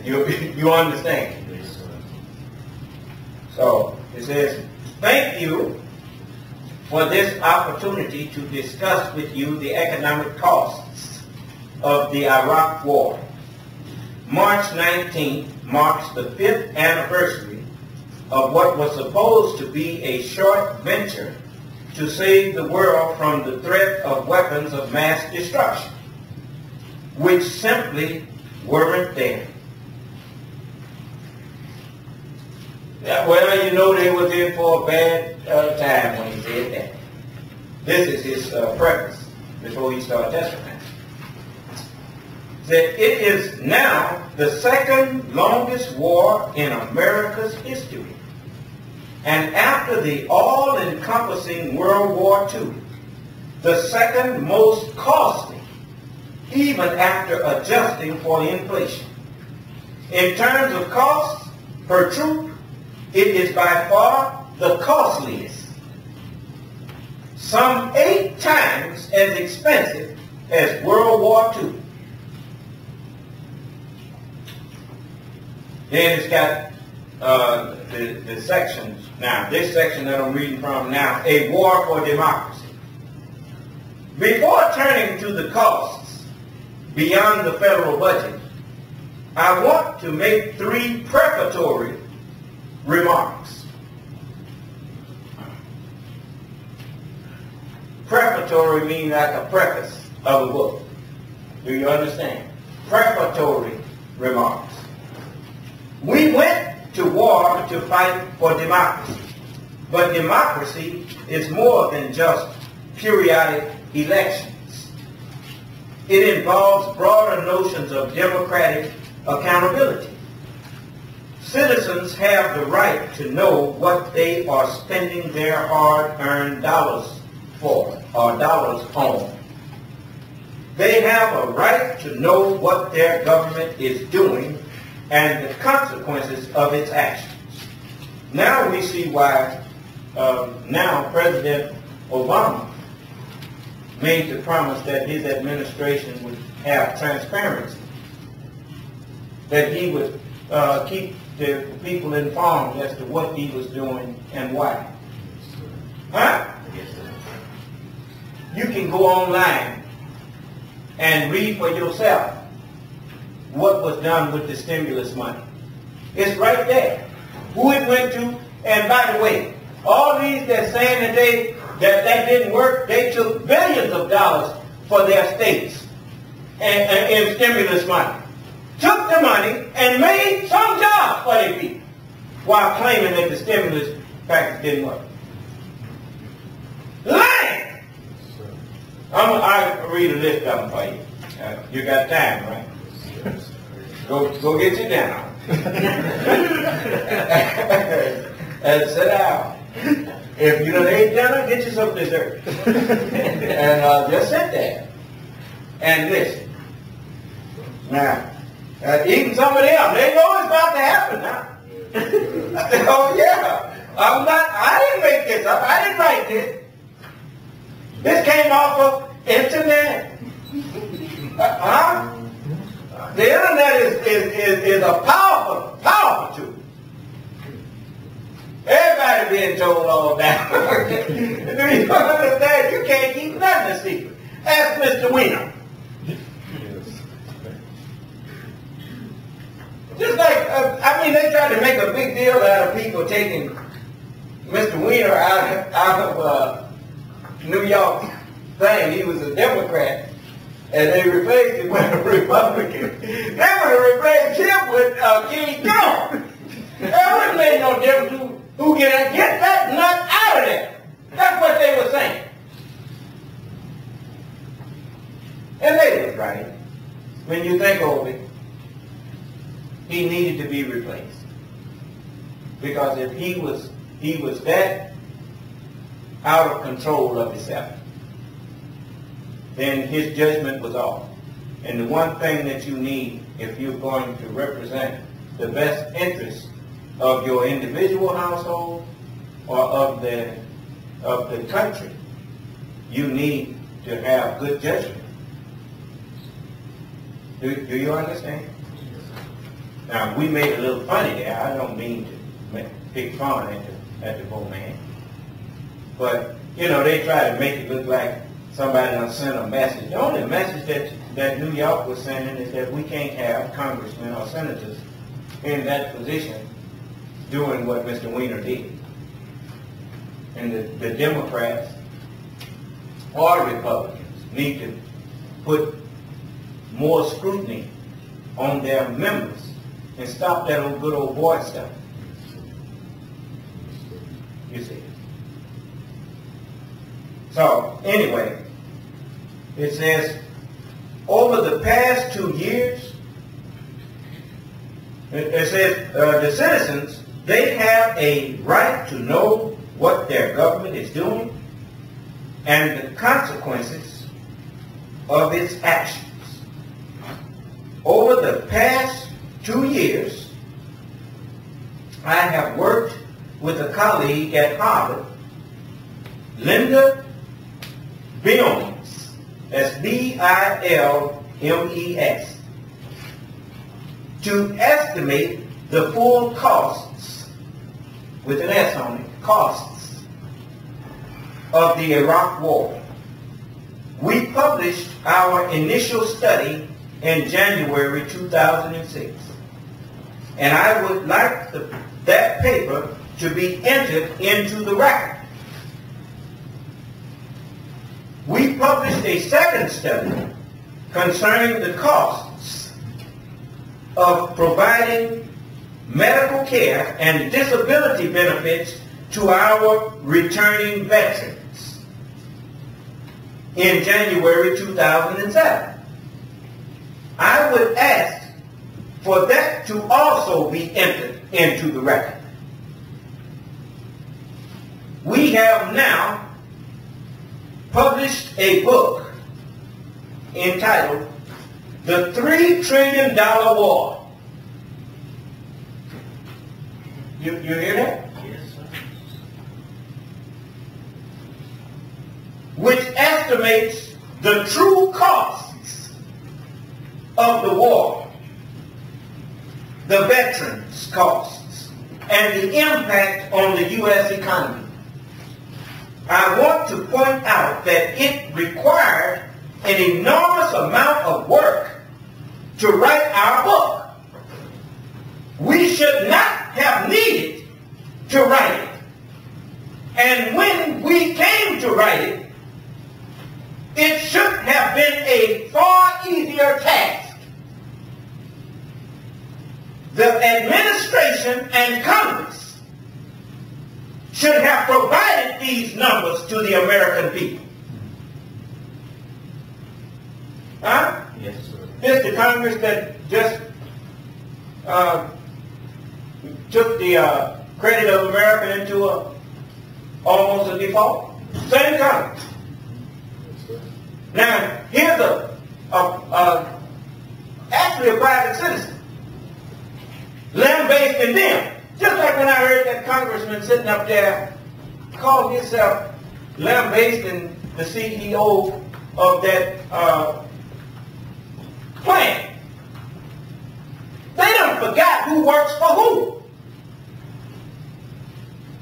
You understand? So it says, thank you for this opportunity to discuss with you the economic costs of the Iraq War. March 19th marks the 5th anniversary of what was supposed to be a short venture to save the world from the threat of weapons of mass destruction, which simply weren't there. Yeah, well, you know they was in for a bad time when he said that. This is his preface before he started testifying. That it is now the second longest war in America's history. And after the all-encompassing World War II, the second most costly, even after adjusting for inflation. In terms of costs per troop, it is by far the costliest, some 8 times as expensive as World War II. Then it's got the sections. Now, this section that I'm reading from now, A War for Democracy. Before turning to the costs beyond the federal budget, I want to make 3 preparatory remarks. Preparatory means like a preface of a book. Do you understand? Preparatory remarks. We went to war to fight for democracy. But democracy is more than just periodic elections. It involves broader notions of democratic accountability. Citizens have the right to know what they are spending their hard-earned dollars for, or dollars on. They have a right to know what their government is doing and the consequences of its actions. Now we see why now President Obama made the promise that his administration would have transparency, that he would keep the people informed as to what he was doing and why. Huh? You can go online and read for yourself what was done with the stimulus money. It's right there. Who it went to, and by the way, all these that saying that that didn't work, they took billions of dollars for their states and in stimulus money. Took the money and made some jobs for their people while claiming that the stimulus package didn't work. Lying! I'll read a list of them for you. You got time, right? Go get your dinner. And sit down. If you don't eat dinner, get you some dessert. And just sit there and listen. Now, even some of them, they know it's about to happen now. Oh yeah, I didn't make this up. I didn't write this. This came off of internet. The internet is a powerful tool. Everybody being told all that. Do you understand? You can't keep nothing a secret. Ask Mr. Weiner. Just like, they try to make a big deal out of people taking Mr. Weiner out of New York thing. He was a Democrat. And they replaced him with a Republican. They would have replaced him with King Kong. That wouldn't make no difference who get that nut out of there. That's what they were saying. And they was right. When you think of it, he needed to be replaced. Because if he was that out of control of himself, then his judgment was off. And the one thing that you need if you're going to represent the best interest of your individual household or of the country, you need to have good judgment. Do you understand? Now, we made a little funny there. I don't mean to pick fun at the poor man. But, you know, they try to make it look like somebody done sent a message. The only message that New York was sending is that we can't have congressmen or senators in that position doing what Mr. Weiner did. And the Democrats or Republicans need to put more scrutiny on their members and stop that old good old boy stuff. You see. So, anyway, it says, over the past 2 years, it says the citizens, they have a right to know what their government is doing and the consequences of its actions. Over the past 2 years, I have worked with a colleague at Harvard, Linda Bilmes, that's B-I-L-M-E-S, to estimate the full costs, with an S on it, costs of the Iraq War. We published our initial study in January 2006, and I would like that paper to be entered into the record. We published a second study concerning the costs of providing medical care and disability benefits to our returning veterans in January 2007. I would ask for that to also be entered into the record. We have now published a book entitled The $3 Trillion War. You hear that? Yes, sir. Which estimates the true costs of the war, the veterans' costs, and the impact on the U.S. economy. I want to point out that it required an enormous amount of work to write our book. We should not have needed to write it. And when we came to write it, it should have been a far easier task. The administration and Congress should have provided these numbers to the American people. Huh? Yes, sir. This the Congress that just took the credit of America into almost a default? Same Congress. Yes, sir. Now, here's actually a private citizen, lambasting them. Just like when I heard that congressman sitting up there calling himself lambasting the CEO of that plant. They done forgot who works for who.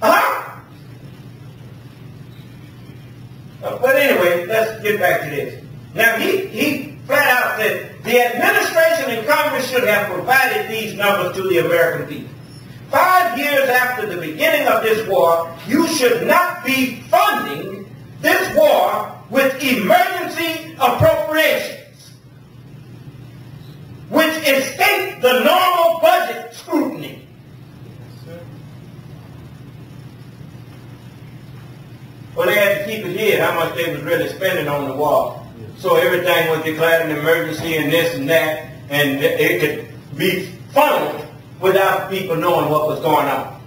Huh? But anyway, let's get back to this. Now, he flat out said the administration and Congress should have provided these numbers to the American people. 5 years after the beginning of this war, you should not be funding this war with emergency appropriations, which escape the normal budget scrutiny. Well, they had to keep it hid how much they was really spending on the war. So everything was declared an emergency and this and that, and it could be funneled without people knowing what was going on.